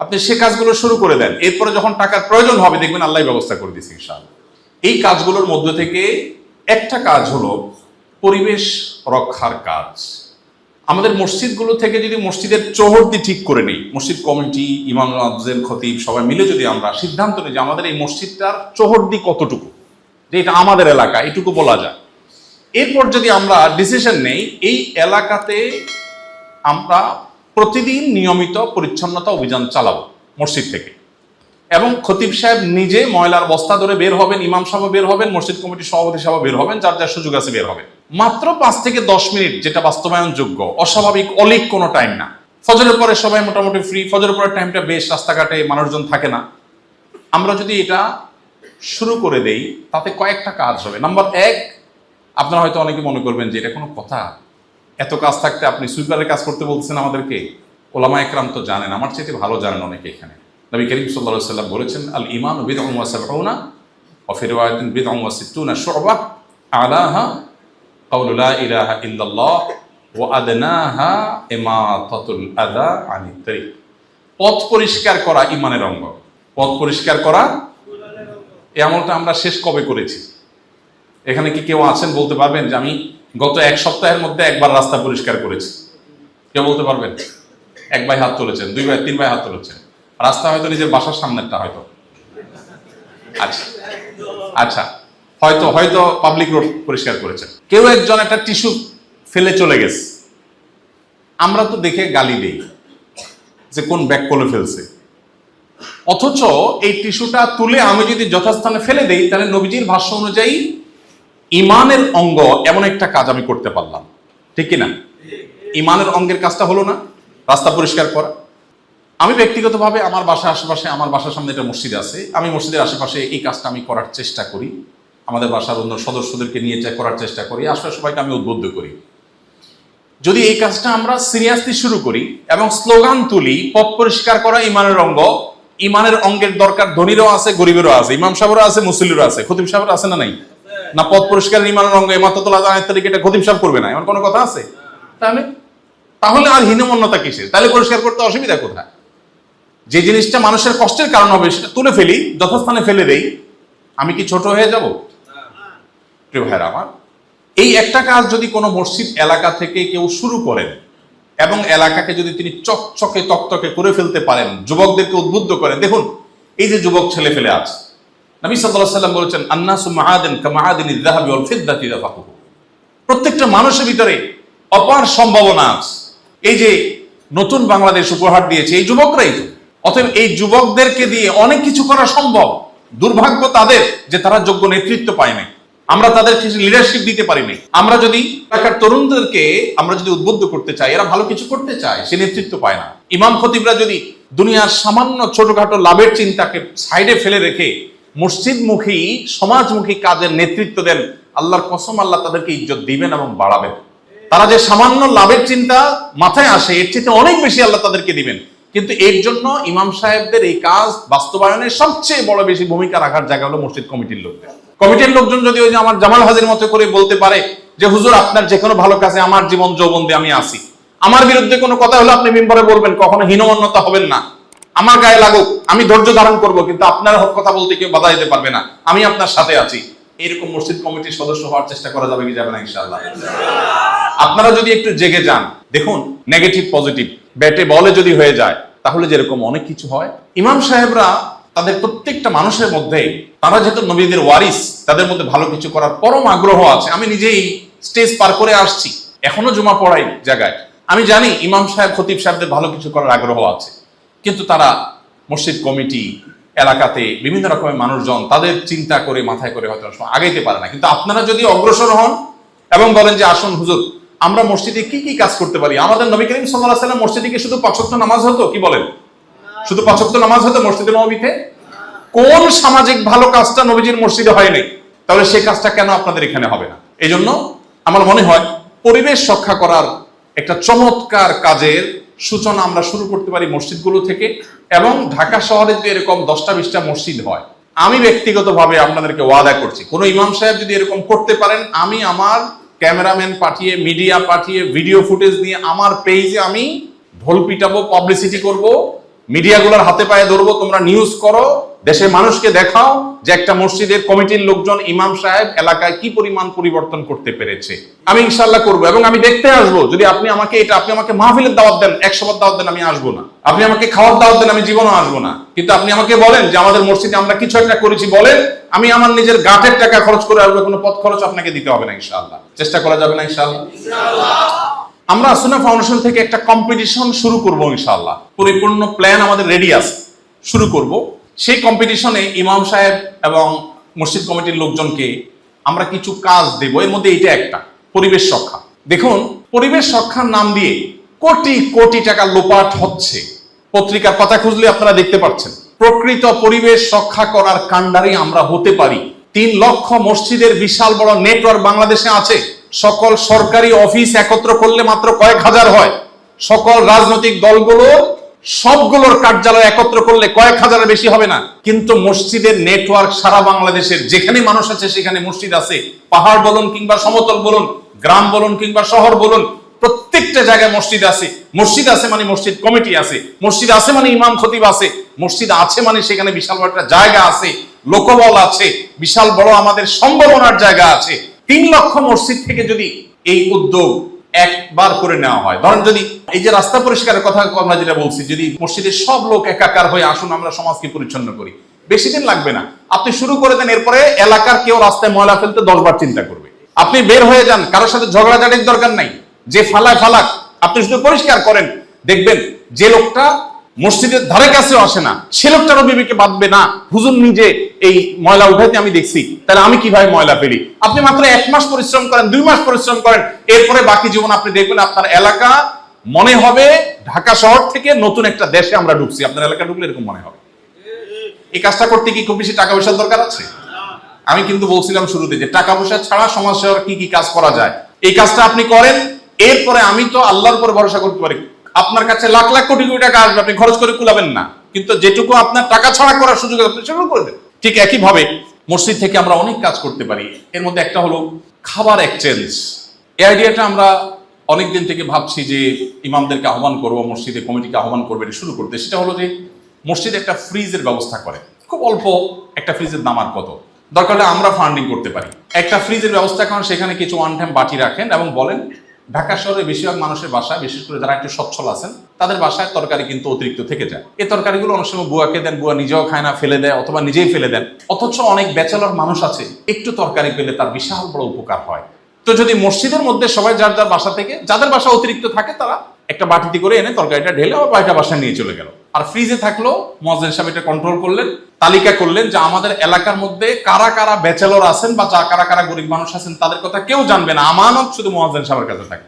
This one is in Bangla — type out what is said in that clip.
আপনি সে কাজগুলো শুরু করে দেন, এরপরে যখন টাকার প্রয়োজন হবে দেখবেন আল্লাহ ব্যবস্থা করে দিয়েছে ইনশাআল্লাহ। এই কাজগুলোর মধ্যে থেকে একটা কাজ হলো পরিবেশ রক্ষার কাজ। আমাদের মসজিদগুলো থেকে যদি মসজিদের চৌহদ্দি ঠিক করে নিই, মসজিদ কমিটি, ইমাম আফজল, খতিব সবাই মিলে যদি আমরা সিদ্ধান্ত নিই যে আমাদের এই মসজিদটার চৌহদ্দি কতটুকু, যে এটা আমাদের এলাকা, এটুকু বলা যায়। এরপর যদি আমরা ডিসিশন নেই এই এলাকাতে আমরা প্রতিদিন নিয়মিত পরিচ্ছন্নতা অভিযান চালাবো মসজিদ থেকে, এবং খতিব সাহেব নিজে ময়লার বস্তা ধরে বের হবেন, ইমাম সাহেব বের হবেন, মসজিদ কমিটির সভাপতি সাহেব বের হবেন, যার যার সুযোগ আছে বের হবে। মাত্র 5 থেকে 10 মিনিট, যেটা বাস্তবায়নযোগ্য, অস্বাভাবিক অলিক কোনো টাইম না। ফজরের পরে সবাই মোটামুটি ফ্রি, ফজরের পরে টাইমটা বেশ, রাস্তাঘাটে মানুষজন থাকে না। আমরা যদি এটা শুরু করে দেই তাতে কয়েকটা কাজ হবে। নাম্বার 1, আপনারা হয়তো অনেকে মনে করবেন যে এটা কোনো কথা, এত কাজ থাকতে আপনি সুইপারের কাজ করতে বলছেন আমাদেরকে। ওলামা একরাম তো জানেন, আমার চাইতে ভালো জানেন অনেকে এখানে। নবী করিম সাল্লাল্লাহু আলাইহি ওয়াসাল্লাম বলেছেন, আল ঈমানু বিদ'উন ওয়া সাবউনা ওয়া ফি রিওয়ায়াতিন বিদ'উন ওয়া সিত্তুনা শু'বা আলাহা কাউলু লা ইলাহা ইল্লাল্লাহ ওয়া আদনাহা ইমাতাতুল আযা আনিত তারিক। পথ পরিষ্কার করা ঈমানের অঙ্গ। পথ পরিষ্কার করা, এই আমলটা আমরা শেষ কবে করেছি? এখানে কি কেউ আছেন বলতে পারবেন যে আমি গত 1 সপ্তাহের মধ্যে একবার রাস্তা পরিষ্কার করেছি? কেউ বলতে পারবেন? 1 ভাই হাত তুলেছেন, 2 ভাই, 3 ভাই হাত তুলেছেন। রাস্তা হয়তো নিজের বাসার সামনেরটা হয়তো, আচ্ছা আচ্ছা, হয়তো পাবলিক রোড পরিষ্কার করেছেন। কেউ একজন একটা টিস্যু ফেলে চলে গেছে, আমরা তো দেখে গালি দেই যে কোন ব্যাগ করে ফেলছে, অথচ এই টিস্যুটা তুলে আমি যদি যথাস্থানে ফেলে দেই তাহলে নবীজির ভাষ্য অনুযায়ী ইমানের অঙ্গ এমন একটা কাজ আমি করতে পারলাম, ঠিক কিনা? ইমানের অঙ্গের কাজটা হলো না রাস্তা পরিষ্কার করা। আমি ব্যক্তিগতভাবে আমার বাসার আশেপাশে, আমার বাসার সামনে একটা মসজিদ আছে, আমি মসজিদের আশেপাশে এই কাজটা আমি করার চেষ্টা করি, আমাদের বাসার অন্য সদস্যদেরকে নিয়ে করার চেষ্টা করি, আশেপাশে সবাইকে আমি উদ্বুদ্ধ করি। যদি এই কাজটা আমরা সিরিয়াসলি শুরু করি এবং স্লোগান তুলি, পথ পরিষ্কার করা ইমানের অঙ্গ, ইমানের অঙ্গের দরকার ধনীরও আছে, গরিবেরও আছে, ইমাম সাহেবেরও আছে, মুসল্লিরও আছে, খতিব সাহেবের আছে না নাই? না, পথ পরিষ্কার ইমানের অঙ্গ ইমাতাতুল আযা আনিত তারিক এটা খতিব সাহেব করবে না, এমন কোনো কথা আছে? তাহলে আর হীনমন্যতা কিসের? তাহলে পরিষ্কার করতে অসুবিধা কোথায়? যে জিনিসটা মানুষের কষ্টের কারণ হবে সেটা তুলে ফেলি, যথাস্থানে ফেলে দেই, আমি কি ছোট হয়ে যাব? প্রিয় ভাইরা আমার, এই একটা কাজ যদি কোনো মসজিদ এলাকা থেকে কেউ শুরু করেন এবং এলাকাকে যদি তিনি চকচকে তকতকে করে ফেলতে পারেন, যুবকদেরকে উদ্বুদ্ধ করেন। দেখুন, এই যে যুবক ছেলে ফেলে আছে, নবী সাল্লাল্লাহু আলাইহি ওয়াসাল্লাম বলেছেন, আন্নাসু মাআদিন কামাআদিনিয যাহাবি ওয়াল ফিদ্দাতি রাফাকুহু। প্রত্যেকটা মানুষের ভিতরে অপার সম্ভাবনা আছে। এই যে নতুন বাংলাদেশ উপহার দিয়েছে এই যুবকরাই তো। অতএব এই যুবকদেরকে দিয়ে অনেক কিছু করা সম্ভব। দুর্ভাগ্য তাদের যে তারা যোগ্য নেতৃত্ব পায় নাই, আমরা তাদের কিছু লিডারশিপ দিতে পারিনি। আমরা যদি এলাকার তরুণদেরকে আমরা যদি উদ্বুদ্ধ করতে চাই, এরা ভালো কিছু করতে চায়, সে নেতৃত্ব পায় না। ইমাম খতিবরা যদি দুনিয়ার সামান্য ছোটখাটো লাভের চিন্তাকে সাইডে ফেলে রেখে মসজিদমুখী, সমাজমুখী কাজের নেতৃত্ব দেন, আল্লাহর কসম আল্লাহ তাদেরকে ইজ্জত দিবেন এবং বাড়াবেন। তারা যে সামান্য লাভের চিন্তা মাথায় আসে, এর চেয়ে অনেক বেশি আল্লাহ তাদেরকে দিবেন। কিন্তু এর জন্য ইমাম সাহেবদের এই কাজ বাস্তবায়নের সবচেয়ে বড় বেশি ভূমিকা রাখার জায়গা হলো মসজিদ কমিটির লোকদের। কমিটির লোকজন যদি ওই যে আমার জামাল হাজির মতো করে বলতে পারে যে হুজুর আপনার যে কোনো ভালো কাজে আমার জীবন যৌবন দিয়ে আমি আসি, আমার বিরুদ্ধে কোনো কথা হলো আপনি মিম্বরে বলবেন, কখনো হীনমন্যতা হবেন না, আমার গায়ে লাগুক, আমি ধৈর্য ধারণ করব, কিন্তু আপনার হক কথা বলতে কেউ বাধা দিতে পারবে না, আমি আপনার সাথে আছি। এরকম মসজিদ কমিটির সদস্য হওয়ার চেষ্টা করা যাবে কি যাবে না? ইনশাআল্লাহ। আপনারা যদি একটু জেগে যান, দেখুন নেগেটিভ পজিটিভ ব্যাটে বলে যদি হয়ে যায় তাহলে যেরকম অনেক কিছু হয়। ইমাম সাহেবরা তাদের প্রত্যেকটা মানুষের মধ্যে, তারা যেহেতু নবীদের ওয়ারিস, তাদের মধ্যে ভালো কিছু করার পরম আগ্রহ আছে। আমি নিজেই স্টেজ পার করে আসছি, এখনো জুমা পড়াই জায়গায়, আমি জানি ইমাম সাহেব খতিব সাহেবদের ভালো কিছু করার আগ্রহ আছে, কিন্তু তারা মসজিদ কমিটি, এলাকাতে বিভিন্ন রকমের মানুষজন তাদের চিন্তা করে মাথায় করে হয়তো আগাইতে পারে না। কিন্তু আপনারা যদি অগ্রসর হন এবং বলেন যে আসুন হুজুর আমরা মসজিদে কি কি কাজ করতে পারি। আমাদের নবী করিম সাল্লাল্লাহু আলাইহি ওয়াসাল্লাম মসজিদে কি শুধু 5 ওয়াক্ত নামাজ হতো? কি বলেন? শুধু 5 ওয়াক্ত নামাজ হতো মসজিদে নববীতে? কোন সামাজিক ভালো কাজটা নবীজির মসজিদে হয় নাই? তাহলে সেই কাজটা কেন আপনাদের এখানে হবে না? এই জন্য আমার মনে হয় পরিবেশ রক্ষা করার একটা চমৎকার কাজের সূচনা আমরা শুরু করতে পারি মসজিদগুলো থেকে। এবং ঢাকা শহরে যদি এরকম 10টা-20টা মসজিদ হয়, আমি ব্যক্তিগতভাবে আপনাদেরকে ওয়াদা করছি, কোন ইমাম সাহেব যদি এরকম করতে পারেন, আমি আমার ক্যামেরাম্যান পাঠিয়ে, মিডিয়া পাঠিয়ে, ভিডিও ফুটেজ নিয়ে আমার পেজে আমি ঢোল পিটাবো, পাবলিসিটি করব, মিডিয়াগুলোর হাতে পায়ে ধরবো, তোমরা নিউজ করো, দেশের মানুষকে দেখাও যে একটা মসজিদের কমিটির লোকজন, ইমাম সাহেব এলাকায় কি পরিমাণ পরিবর্তন করতে পেরেছে। আমি ইনশাআল্লাহ করবো এবং আমি দেখতে আসবো। যদি আপনি আমাকে মাহফিলের দাওয়াত দেন, 100 বার দাওয়াত দেন, আমি আসবো না। আপনি আমাকে খাওয়ার দাওয়াত দেন, আমি জীবনও আসবো না। কিন্তু আপনি আমাকে বলেন যে আমাদের মসজিদে আমরা কিছু একটা করেছি, বলেন, আমি আমার নিজের গাঁটের টাকা খরচ করে আসবো, কোনো পথ খরচ আপনাকে দিতে হবে না। ইনশাআল্লাহ চেষ্টা করা যাবে না ইনশাআল্লাহ। আমরা সুন্নাহ ফাউন্ডেশন থেকে একটা কম্পিটিশন শুরু করব ইনশাআল্লাহ। পরিপূর্ণ প্ল্যান আমাদের রেডি আছে, শুরু করব। সেই কম্পিটিশনে ইমাম সাহেব এবং মসজিদ কমিটির লোকজনকে আমরা কিছু কাজ দেব। এর মধ্যে এটা একটা পরিবেশ রক্ষা। দেখুন, পরিবেশ রক্ষার নাম দিয়ে কোটি কোটি টাকা লোপাট হচ্ছে। পত্রিকার পাতা খুঁজলে আপনারা দেখতে পাচ্ছেন। প্রকৃত পরিবেশ রক্ষা করার কাণ্ডারি আমরা হতে পারি। 3 লক্ষ মসজিদের বিশাল বড় নেটওয়ার্ক বাংলাদেশে আছে। সকল সরকারি অফিস একত্র করলে মাত্র কয়েক হাজার হয়। সকল রাজনৈতিক দলগুলোর সবগুলোর কার্যালয় একত্র করলে কয়েক হাজারের বেশি হবে না। কিন্তু মসজিদের নেটওয়ার্ক সারা বাংলাদেশের যেখানে মানুষ আছে সেখানে মসজিদ আছে। পাহাড় বলুন কিংবা সমতল বলুন, গ্রাম বলুন কিংবা শহর বলুন, প্রত্যেকটা জায়গায় মসজিদ আছে। মসজিদ আছে মানে মসজিদ কমিটি আছে, মসজিদ আছে মানে ইমাম খতিব আছে, মসজিদ আছে মানে সেখানে বিশাল বড় একটা জায়গা আছে, লোকবল আছে, বিশাল বড় আমাদের সম্ভাবনার জায়গা আছে। 3 লক্ষ মসজিদ থেকে যদি এই উদ্যোগ একবার করে নেওয়া হয়, ধরেন যদি এই যে রাস্তা পরিষ্কারের কথা আমরা যেটা বলছি, যদি মসজিদের সব লোক একাকার হয়ে আসুন আমরা সমাজকে পরিচ্ছন্ন করি, বেশি দিন লাগবে না। আপনি শুরু করে দেন, এরপরে এলাকার কেউ রাস্তায় ময়লা ফেলতে 10 বার চিন্তা করবে। আপনি বের হয়ে যান, কারোর সাথে ঝগড়াঝাটির দরকার নাই। যে ফালায় ফালাক, আপনি শুধু পরিষ্কার করেন, দেখবেন যে লোকটা মসজিদের ধারে কাছেও আসে না সে লোকটারও বিবেকে বাঁধবে না, হুজুর নিজে এই ময়লা উঠাইতে আমি দেখছি, তাহলে আমি কিভাবে ময়লা ফেলি। আপনি মাত্র 1 মাস পরিশ্রম করেন, 2 মাস পরিশ্রম করেন, এরপরে বাকি জীবন আপনি দেখবেন আপনার এলাকা মনে হবে ঢাকা শহর থেকে নতুন একটা দেশে আমরা ঢুকছি। আপনার এলাকা ঢুকলে এরকম মনে হবে। এই কাজটা করতে কি খুব বেশি টাকা পয়সার দরকার আছে? আমি কিন্তু বলছিলাম শুরুতে যে টাকা পয়সা ছাড়া সমাজ সেবার কি কি কাজ করা যায়, এই কাজটা আপনি করেন। এরপরে আমি তো আল্লাহর উপর ভরসা করতে পারি, আপনার কাছে লাখ লাখ কোটি কোটি টাকা আসবে, আপনি খরচ করে কুলাবেন না, কিন্তু যেটুকু আপনার টাকা ছাড়া করার সুযোগ আপনি সেগুলো করবেন। ঠিক একই ভাবে মসজিদ থেকে আমরা অনেক কাজ করতে পারি। এর মধ্যে একটা হলো খাবার এক্সচেঞ্জ। এই আইডিয়াটা আমরা অনেকদিন থেকে ভাবছি যে ইমামদেরকে আহ্বান করবো, মসজিদে কমিটিকে আহ্বান করবে এটা শুরু করতে। সেটা হলো যে মসজিদে একটা ফ্রিজের ব্যবস্থা করে, খুব অল্প একটা ফ্রিজের দাম আর কত, দরকার হলে আমরা ফান্ডিং করতে পারি। একটা ফ্রিজের ব্যবস্থা করেন, সেখানে কিছু ওয়ান টাইম বাটি রাখেন এবং বলেন ঢাকা শহরে বেশিরভাগ মানুষের বাসায়, বিশেষ করে যারা একটু সচ্ছল আছেন তাদের বাসায় তরকারি কিন্তু অতিরিক্ত থেকে যায়। এই তরকারিগুলো অনেক সময় বুয়াকে দেন, বুয়া নিজেও খায় না, ফেলে দেয় অথবা নিজেই ফেলে দেন। অথচ অনেক ব্যাচেলর মানুষ আছে, একটু তরকারি পেলে তার বিশাল বড় উপকার হয়। তো যদি মসজিদের মধ্যে সবাই যার যার বাসা থেকে, যাদের বাসা অতিরিক্ত থাকে তারা একটা বাটিতে করে এনে তরকারিটা ঢেলে আবার বাড়িটা বাসায় নিয়ে চলে গেল। আর ফ্রিজে থাকলো, মুয়াজ্জিন সাহেব এটা কন্ট্রোল করলেন, তালিকা করলেন যে আমাদের এলাকার মধ্যে কারা কারা ব্যাচেলর আছেন বা কারা কারা গরিব মানুষ আছেন তাদের কথা কেউ জানবে না, আমানত শুধু মুয়াজ্জিন সাহেবের কাছে থাকে।